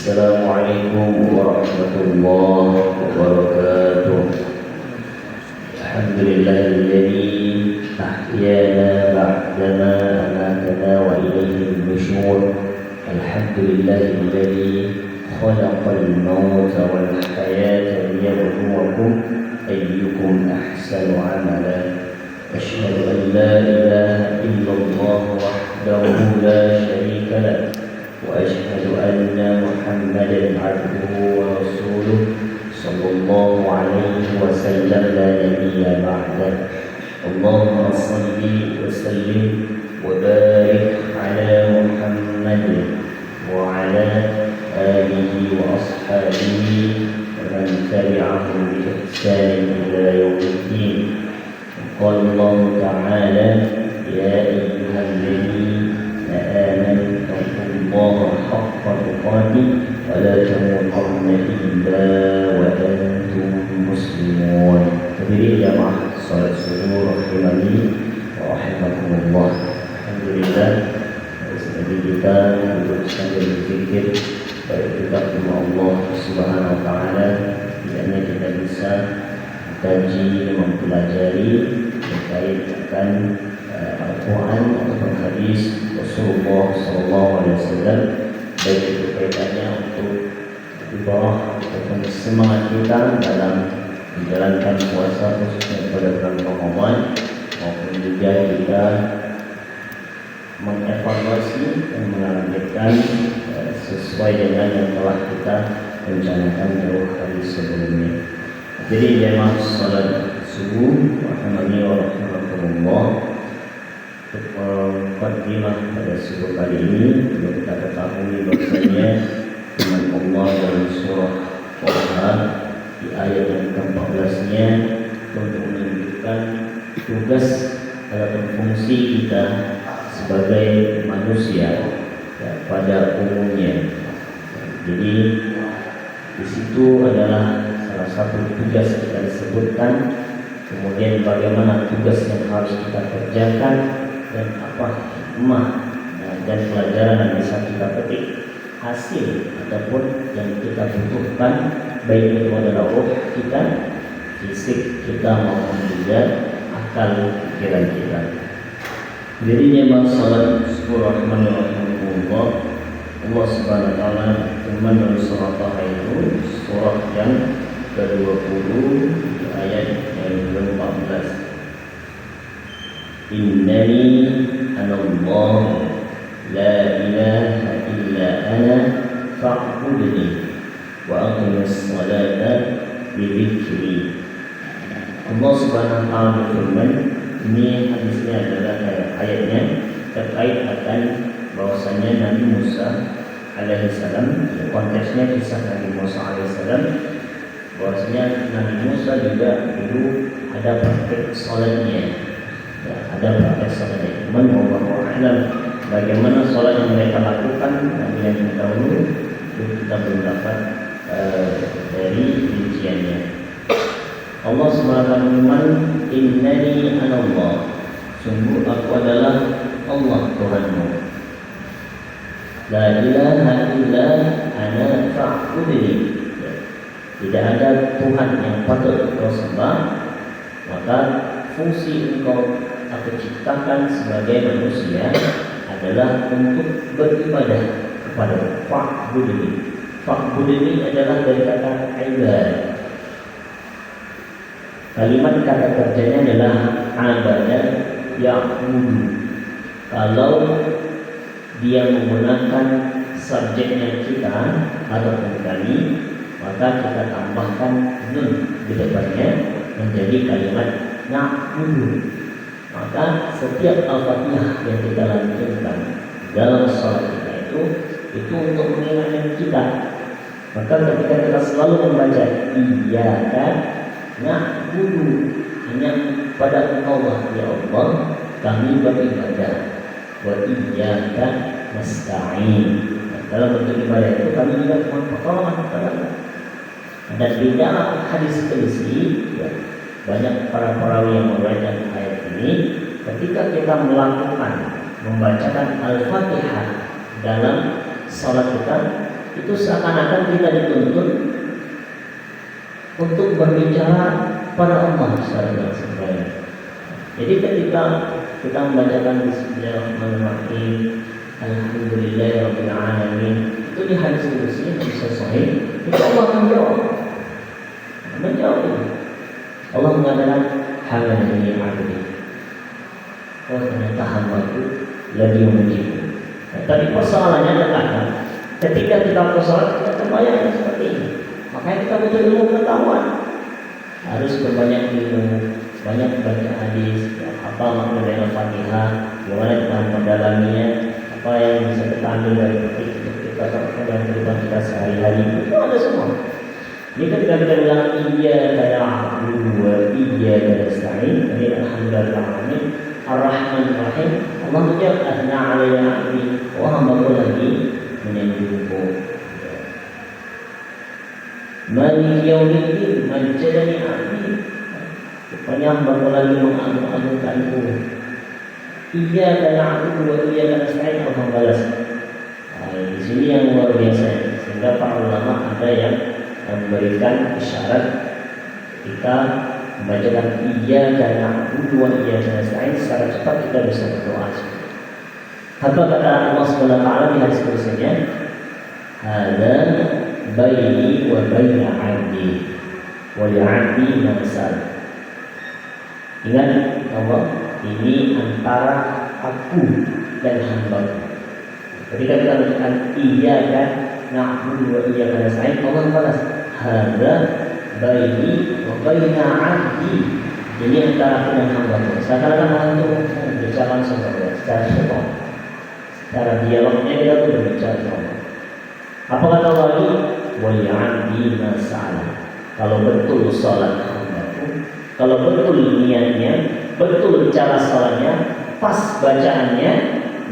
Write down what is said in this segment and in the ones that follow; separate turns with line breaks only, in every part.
Assalamualaikum warahmatullahi wabarakatuh. Alhamdulillahilladzi ahyana ba'dama amatana wa ilayhi nusyur. Alhamdulillahilladzi khalaqal mauta wal hayata liyabluwakum ayyukum ahsanu amala. Asyhadu an la ilaha illallah wahdahu la syarika lah. وأشهد أن محمدا عبده ورسوله صلى الله عليه وسلم لا نبي بعده. اللهم صل وسلم وبارك على محمد وعلى آله وأصحابه ومن تبعهم بإحسان إلى يوم الدين. قال الله تعالى: يا أيها الذين آمنوا اتقوا الله حق تقاته ولا تموتن إلا وأنتم مسلمون. Hadirin jamaah salat subuh rahimani wa rahimakumullah. Alhamdulillah, sekali kita duduk sambil berzikir baik kita kepada Allah Subhanahu wa taala, kiranya kita bisa mengkaji, mempelajari terkait akan Al-Quran atau hadis Rasulullah SAW, baik itu kaitannya untuk ibadah ataupun semangat kita dalam menjalankan puasa khususnya pada bulan Ramadan, maupun juga kita mengevaluasi dan mengamalkan sesuai dengan yang telah kita rencanakan jauh hari sebelumnya. Jadi jemaah salat subuh rahimani wa rahimakumullah, mukadimah pada subuh kali ini perlu kita ketahui bahwasanya firman Allah dalam surah Taha di ayat yang ke-14-nya untuk menunjukkan tugas ataupun fungsi kita sebagai manusia ya, pada umumnya. Jadi di situ adalah salah satu tugas kita disebutkan, kemudian bagaimana tugas yang harus kita kerjakan dan apa hikmah dan pelajaran yang bisa kita petik, hasil ataupun yang kita butuhkan, baik itu adalah roh kita, fisik kita maupun juga akal pikiran kita. Jadinya masalah surah rahimahullah, Allah Subhanahu wa taala firman dalam surah Taha itu, surah yang ke-20 ayat yang ke-14. Innani anallah la ilaha illa ana fa'budni wa aqimis salata li dzikri. Allah Subhanahu wa taala berfirman, ini hadisnya adalah ayatnya terkait akan bahwasanya Nabi Musa alaihissalam, konteksnya kisah Nabi Musa alaihissalam, bahwasanya Nabi Musa juga dulu ada praktek salatnya. Ya, ada praktek salatnya. Cuman wallahu a'lam bagaimana salat yang mereka lakukan Nabi yang terdahulu itu kita belum dapat dari rinciannya. Allah SWT berfirman, innani anallah, sungguh aku adalah Allah Tuhanmu. La ilaha illa ana fa'budni. Tidak ada Tuhan yang patut engkau sembah, maka fungsi engkau aku ciptakan sebagai manusia adalah untuk beribadah kepada fa'budni. Fa'budni adalah dari kata ibadah. Kalimat kata kerjanya adalah abadah ya'budu. Kalau dia menggunakan subjeknya kita ataupun kami, maka kita tambahkan nun di depannya menjadi kalimat na'budu. Maka setiap al-fatihah yang kita lanjutkan dalam salat kita itu untuk mengingatkan kita. Maka ketika kita selalu membaca iyyaka na'budu, hanya pada Allah ya Allah kami beribadah, wa iyyaka nasta'in. Dalam bentuk ibadah itu kami juga mohon pertolongan kepada Allah. Dan di dalam hadis qudsi ya, banyak para perawi yang meriwayatkan ayat ini, ketika kita melakukan membacakan Al-Fatihah dalam salat kita, itu seakan-akan kita dituntut untuk berbicara pada Allah secara langsung. Jadi ketika kita membacakan Bismillahirrahmanirrahim, Alhamdulillahirabbil alamin, itu di hadis qudsi yang bisa sahih, itu Allah menjawab. Allah mengatakan hamadani abdi. Oh ternyata hambaku lagi memujiku. Tapi persoalannya adalah ketika kita bersolat kita terbayang seperti ini. Makanya kita butuh ilmu pengetahuan. Harus berbanyak ilmu, banyak baca hadis, apa makna dari Al-Fatihah, bagaimana kita mendalaminya, apa yang bisa kita ambil dari kita terapkan dalam kehidupan kita sehari-hari. Itu ada semua. Jadi ketika kita bilang iyyaka na'budu wa iyyaka nasta'in, jadi alhamdulillah Ar-Rahman Ar-Rahim, Allah menjawab adna 'alayya 'abdi, wa hambaku lagi menyanjungku. Maliki yaumiddin, majjadani 'abdi, rupanya hambaku lagi mengagung-agungkanku. Iyyaka na'budu wa iyyaka nasta'in, Allah membalas. Di sini yang luar biasa, sehingga para ulama ada yang memberikan isyarat ketika membacakan iyyaka na'budu wa iyyaka nasta'in secara cepat kita bisa berdoa. Apa kata Allah Subhanahu wa taala di hadis qudsinya? Hadza baini wa baina 'abdi wa li 'abdi ma sa'al. Ingat Allah, ini antara aku dan hamba. Ketika kita mengatakan iyyaka na'budu wa iyyaka nasta'in, Allah balas hadza baini wa baina 'abdi. Ini antara aku dan hamba. Seakan-akan Allah itu berbicara langsung secara spontan, secara dialognya kita tuh berbicara sama Allah. Apa kata Allah lagi? Wa li'abdi ma sa'ala. Kalau betul salat hambaku, kalau betul niatnya, betul cara salatnya, pas bacaannya,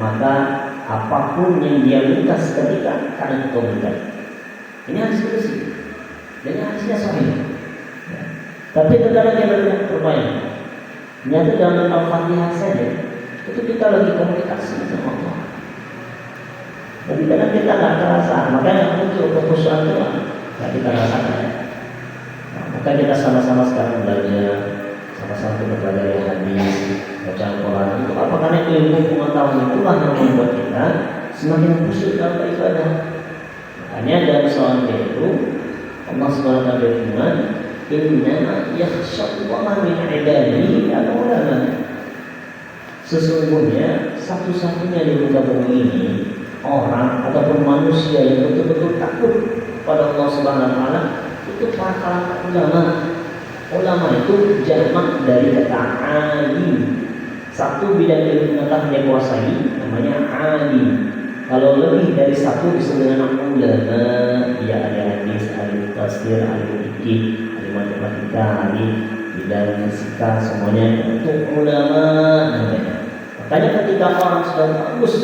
maka apapun yang dia minta seketika akan dikabulkan. Ini hadis qudsi. Dan hadisnya sahih. Ya. Tapi terkadang kita tidak terbayang. Ternyata dalam Al-Fatihah saja itu kita lagi komunikasi sama Allah. Tapi kadang kita nggak terasa, makanya muncul kekhusyuan itu nggak kita rasakan. Nah, maka kita sama-sama sekarang belajar, sama-sama kita belajar hadis, baca Al-Quran. Untuk apa? Karena ilmu pengetahuan itulah yang membuat kita semakin khusyuk dalam beribadah. Makanya dalam soal itu Allah SWT berfirman, Inna yakhshallaha min ibadihi al-ulama. Sesungguhnya satu-satunya di muka bumi ini orang ataupun manusia yang betul-betul takut pada Allah Subhanahu wa taala itu para kalangan ulama. Ulama itu jamak dari kata alim. Satu bidang ilmu pengetahuan dia kuasai namanya alim. Kalau lebih dari satu disebut dengan ulama, dia ahli hadis, ahli tafsir, ahli fikih, ahli matematika, ahli bidang fisika, semuanya itu ulama namanya. Makanya ketika orang sudah bagus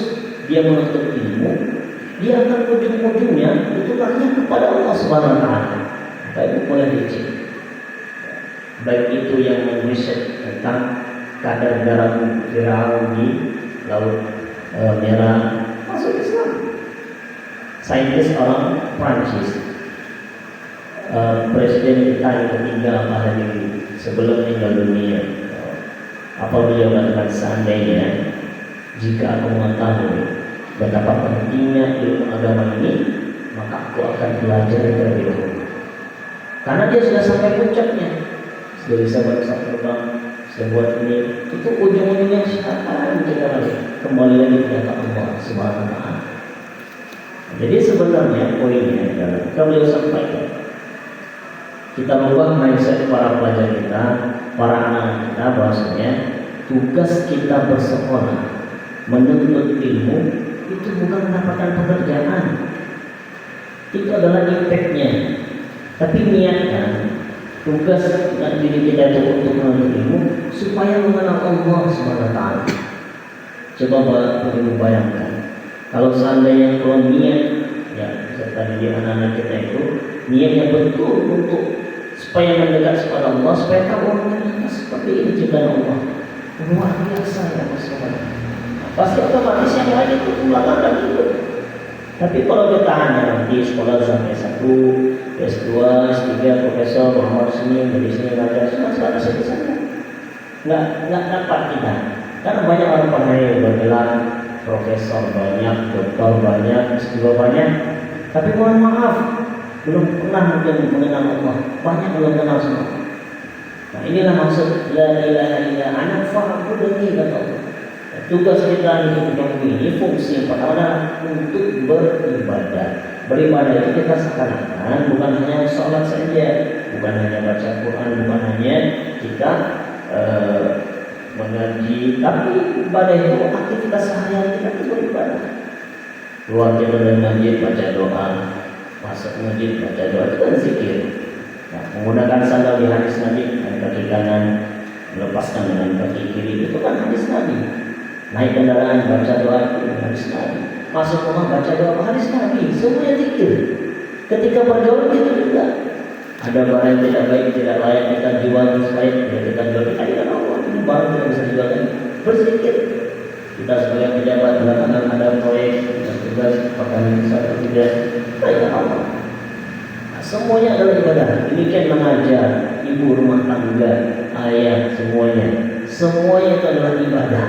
dia menuntut ilmu, dia akan ujung-ujungnya itu larinya kepada Allah Subhanahu wa taala. Maka itu boleh dicek. Baik itu yang meriset tentang kadar garam Firaun di Laut Merah masuk Islam. Saintis orang Prancis, presiden kita yang ketiga pada diri sebelum meninggal dunia, apa beliau katakan, seandainya jika aku mengetahui betapa pentingnya ilmu agama ini, maka aku akan belajar terlebih dahulu. Karena dia sudah sampai puncaknya, sudah bisa bersama terbang, sudah buat ini, itu ujung-ujungnya siapa kita lagi kembali lagi kepada Allah Subhanahu wa taala. Jadi sebenarnya poinnya adalah kita beliau sampaikan, kita ubah mindset para pelajar kita, para anak kita, bahwasanya tugas kita bersekolah, menuntut ilmu itu bukan mendapatkan pekerjaan, itu adalah impactnya. Tapi niatkan tugas dan diri kita itu untuk menuntut ilmu supaya mengenal Allah Subhanahu wa taala. Coba bayangkan kalau seandainya kalau niat ya serta di anak-anak kita itu niatnya betul untuk supaya mendekat kepada Allah, supaya tahu orangnya seperti ini ciptaan Allah luar biasa ya masalah. Pasti otomatis yang lain itu ulangan dan ikut. Tapi kalau kita hanya nanti sekolah sampai S1, S2, S3, profesor, Muhammad sini, dari sini ngajar, semua sebatas itu saja. Nggak dapat kita. Karena banyak orang pandai bergelar profesor banyak, doktor banyak, S2 banyak. Tapi mohon maaf, belum pernah mungkin mengenal Allah. Banyak belum kenal semua. Nah inilah maksud la ilaha illa ana fa'budni kata Allah. Tugas kita di hidup ini fungsi yang pertama untuk beribadah. Beribadah itu kita seakan-akan bukan hanya sholat saja, bukan hanya baca Quran, bukan hanya kita mengaji, tapi ibadah itu aktivitas sehari-hari kita itu beribadah. Keluar kita dari masjid baca doa, masuk masjid baca doa, itu kan zikir. Nah, menggunakan sandal di hadis Nabi, kaki kanan melepaskan dengan kaki kiri, itu kan hadis Nabi. Naik kendaraan baca doa itu hadis Nabi. Masuk rumah baca doa hadis Nabi. Semuanya zikir. Ketika berjualan itu juga ada barang yang tidak baik, tidak layak kita jual supaya kita jual kita tidak Allah. Ini barang tidak bisa dijual lagi. Berzikir. Kita sebagai pejabat belakangan ada proyek dan tugas pertanian besar atau tidak, baik Allah. Nah, semuanya adalah ibadah. Demikian mengajar, ibu rumah tangga, ayah, semuanya itu adalah ibadah.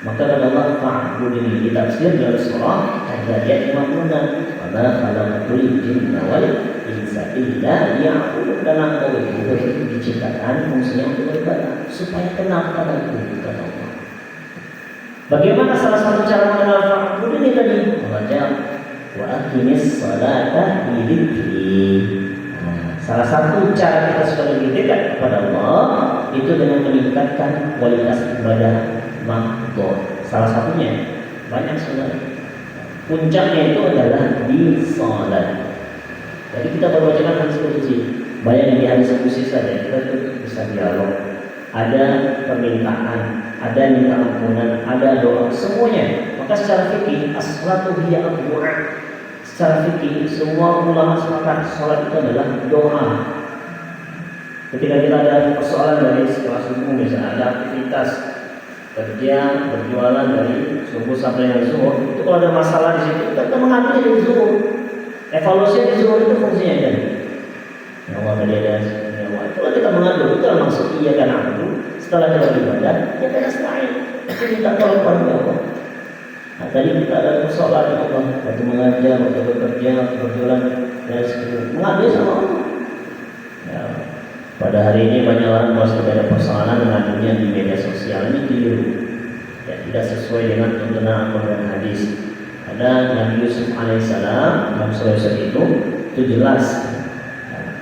Maka kata Allah fa'budni, ditafsir dalam surah Al-Zariyat 56, wa ma khalaqtul jinna wal insa illa liya'budun. Dan engkau itu diciptakan fungsinya untuk beribadah supaya kenal padaku, kata Allah. Bagaimana salah satu cara mengenal fa'budni tadi? Allah jawab, wa aqimis salata li dzikri. Salah satu cara kita supaya lebih dekat kepada Allah itu dengan meningkatkan kualitas ibadah mahdoh. Salah satunya banyak sebenarnya. Puncaknya itu adalah di salat. Jadi kita berbacakan hadis qudsi. Bayangin di hadis qudsi saja kita tuh bisa dialog. Ada permintaan, ada minta ampunan, ada doa, semuanya. Maka secara fikih as-salatu hiya ad-du'a. Secara fikih semua ulama sepakat salat itu adalah doa. Ketika kita ada persoalan dari setelah subuh, misalnya ada aktivitas kerja, berjualan dari subuh sampai yang zuhur, itu kalau ada masalah di situ kita mengambil dari zuhur. Evaluasi di zuhur itu fungsinya kan. Ya Allah tadi ada nyawa. Kalau kita mengadu, itu maksud iya kan aku. Setelah kita beribadah, ya kita nasta'in. Kita minta tolong pada Allah. Nah, tadi kita ada persoalan ya Allah, waktu mengajar, waktu bekerja, waktu berjualan, dan sebagainya. Mengadu sama Allah. Ya. Pada hari ini banyak orang kalau sudah ada persoalan mengadunya di media sosial, ini keliru. Ya, tidak sesuai dengan tuntunan Al-Quran dan hadis. Ada Nabi Yusuf alaihissalam dalam surah Yusuf itu jelas.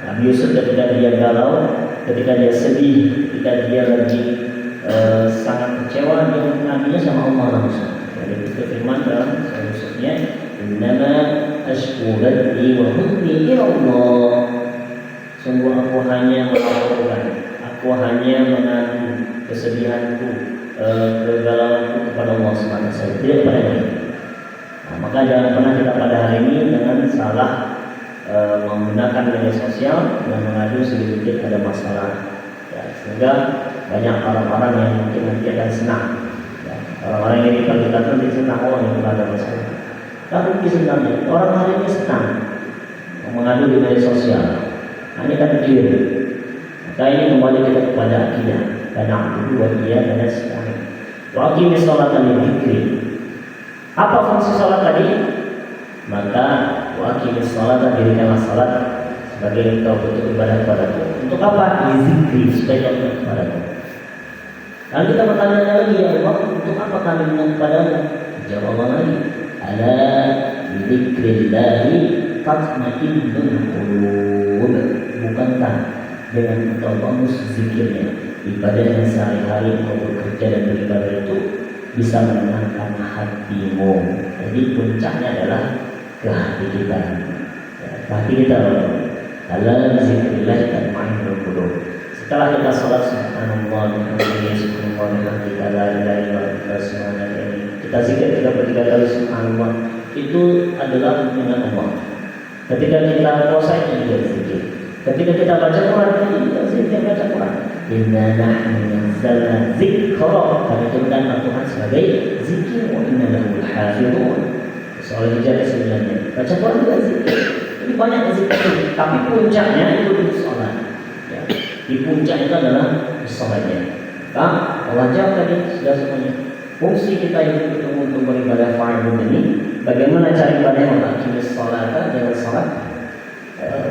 Nabi Yusuf ketika dia galau, ketika dia sedih, ketika dia lagi sangat kecewa, dia mengadunya sama Allah langsung. Jadi itu firman dalam surah Yusufnya, "Innama ashku bathi wa huzni ila Allah." Sungguh aku hanya melaporkan, aku hanya mengadu kesedihanku, kegalauanku kepada Allah SWT, tidak kepada lain. Nah, maka jangan pernah kita pada hari ini dengan salah menggunakan media sosial dan mengadu sedikit ada masalah. Ya, sehingga banyak orang-orang yang mungkin nanti akan senang. Ya, orang-orang yang diperlukan nanti senang, oh yang ada masalah. Tapi sebenarnya orang hari ini senang mengadu di media sosial. Hanya kan clear. Maka ini kembali kita kepada akidah. Karena aku buat dia dan nasta'in. Wa aqimis sholata li dzikri. Apa fungsi salat tadi? Maka wa aqimis sholata, dirikanlah salat sebagai engkau bentuk ibadah kepadaku. Untuk apa? Li dzikri, supaya kau ingat kepadaku. Lalu kita bertanya lagi, ya Allah, untuk apa kami ingat kepadamu? Jawab Allah lagi, ala li dzikrillahi tatma'innul qulub. Bukankah dengan engkau bagus zikirnya, ibadah yang sehari-hari engkau bekerja dan beribadah itu bisa menenangkan hatimu. Jadi puncaknya adalah ke hati kita. Ya, hati kita ala zikrillah tatma'innul qulub. Setelah kita sholat subhanallah walhamdulillah subhanallah walhamdulillah la ilaha illallah subhanallah, kita zikir kita bertiga kali subhanallah, itu adalah dengan Allah. Ketika kita puasa itu juga zikir. Ketika kita baca Quran itu juga zikir baca Quran. Inna nahnu nazzalna dzikra, kami turunkan Al-Quran sebagai zikir, wa inna lahu lahafizun. Soal hijrah sebenarnya. Baca Quran juga zikir. Ini banyak zikir. Tapi puncaknya itu di sholat. Ya. Di puncak itu adalah di sholatnya. Allah jawab tadi sudah semuanya. Fungsi kita itu untuk beribadah fardhu ini. Bagaimana cara ibadah yang kita sholat dengan sholat?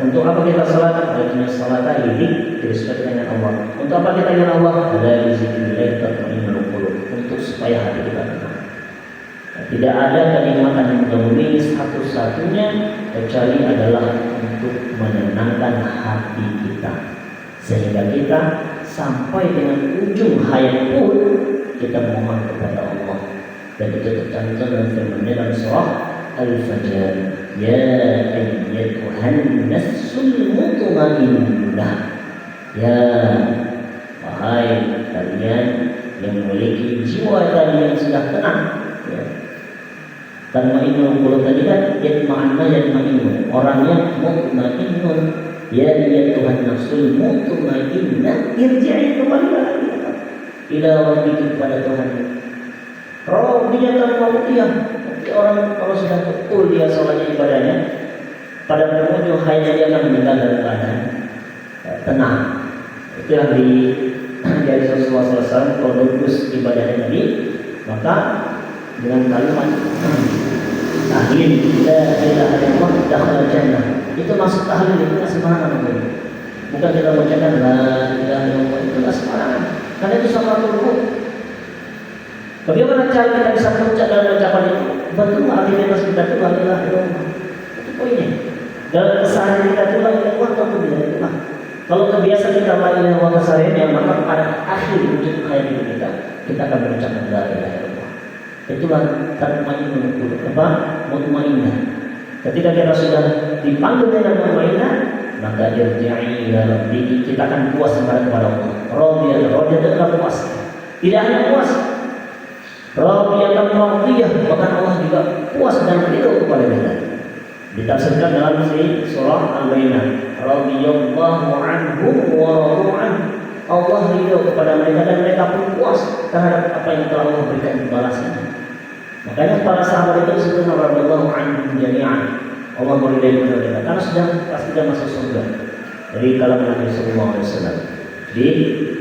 Untuk apa kita sholat? Kita sholat lidik disesuaikan dengan Allah. Untuk apa kita dengan Allah? Ada zikrillah tatma'innul qulub. Untuk supaya hati kita tenang. Tidak ada kenikmatan yang memenuhi satu-satunya kecuali adalah untuk menenangkan hati kita, sehingga kita sampai dengan ujung hayat pun kita memohon kepada Allah. Dan itu tercantum dalam firman-Nya dalam surah Al-Fajr, ya ayyatuhan nafsul mutmainnah, ya wahai kalian yang memiliki jiwa tadi yang sudah tenang. Ya. Tatma'innul qulub tadi kan yatma'innu, orangnya mutmainnun. Ya Tuhan nafsul mutmainnah, irji'i, kembalilah ila rabbika, kepada Tuhan. Radiyatan mardiyah. Orang kalau sudah betul dia sholatnya ibadahnya, pada penghujung hayatnya dia akan meninggal dalam keadaan tenang. Itu yang dari Rasulullah SAW. Kalau bagus ibadahnya tadi, maka dengan kalimat tahlil la ilaha illallah dakhala jannah, itu masuk tahlil, itu nggak sembarangan. Bukan kita bacakan la ilaha illallah, itu nggak sembarangan, karena itu sama rukuk. Bagaimana cara kita bisa puncak dalam ucapan itu? Betul aktivitas kita itu la ilaha illallah. Itu poinnya. Dalam keseharian kita itu la ilaha illallah atau tidak itu lah. Kalau kebiasaan kita la ilaha illallah keseharian, maka pada akhir wujud hayat kita akan berucapkan la ilaha illallah. Itulah tatma'innul qulub, mutmainnah. Ketika kita sudah dipanggil dengan mutmainnah, maka irji'i ila rabbiki, kita akan puas kepada Allah. Radiyah adalah puas. Tidak hanya puas, radiyatan mardiyah, bahkan Allah juga puas dan ridho kepada kita. Ditafsirkan dalam surah Al-Baqarah, radiyallahu anhum wa radu anhu. Allah ridho kepada mereka dan mereka pun puas terhadap apa yang telah Allah berikan balasannya. Makanya para sahabat itu disebut radhiyallahu anhum jami'an. Allah meridai kepada mereka karena sudah pasti sudah masuk surga. Jadi kalau Nabi sallallahu alaihi wasallam di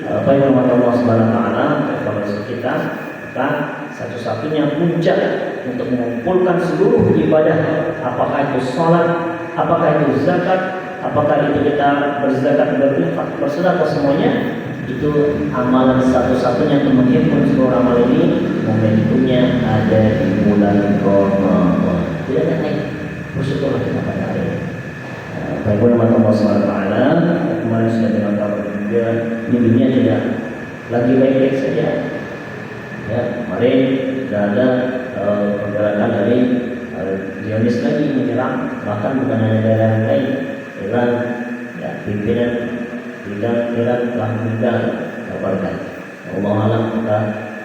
apa yang Allah Subhanahu wa taala kepada kita, maka satu-satunya puncak untuk mengumpulkan seluruh ibadah, apakah itu sholat, apakah itu zakat, apakah itu kita berzakat, berinfak, bersedekah, semuanya itu amalan satu-satunya untuk menghimpun seluruh amal ini. Momentumnya ada di bulan Ramadan. Tidak ada lain. Bersyukurlah kita pada hari ini. Baik, Allah SWT kemarin sudah dengan kabar juga, ini dunia tidak lagi baik-baik saja. Ya, kemarin sudah ada pergerakan dari Zionis lagi menyerang, bahkan bukan hanya daerah yang lain. Iran, ya, pimpinan Iran telah meninggal, kabarkan. Allah alam kita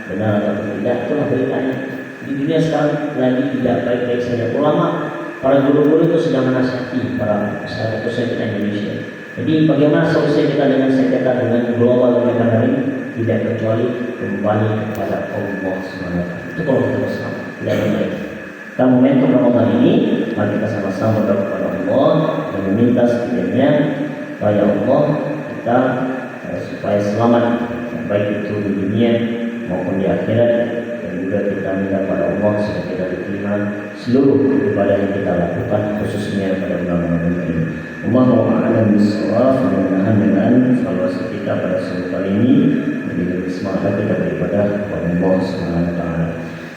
benar atau tidak, itulah beritanya. Di dunia sekarang lagi tidak baik-baik saja. Ulama, para guru-guru itu sudah menasihati para masyarakat kita Indonesia. Jadi bagaimana solusi kita dengan sengketa dengan global mereka ini? Tidak kecuali kembali kepada Allah SWT. Itu kalau kita bersama, tidak baik. Kita momentum Ramadan ini, mari kita sama-sama berdoa kepada Allah dan meminta setidaknya supaya Allah kita supaya selamat, baik itu di dunia maupun di akhirat, dan juga kita minta kepada Allah supaya kita diterima seluruh ibadah yang kita lakukan, khususnya pada bulan Ramadan ini. Allahu a'lam bishawab. Mudah-mudahan dengan evaluasi kita pada sore kali ini menjadi semangat kita beribadah kepada Allah Subhanahu wa taala.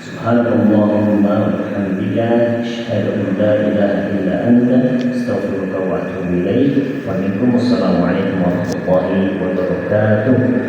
Subhanallahumma wa bihamdika asyhadu an la ilaha illa anta astaghfiruka wa atubu ilaik. Wa assalamualaikum warahmatullahi wabarakatuh.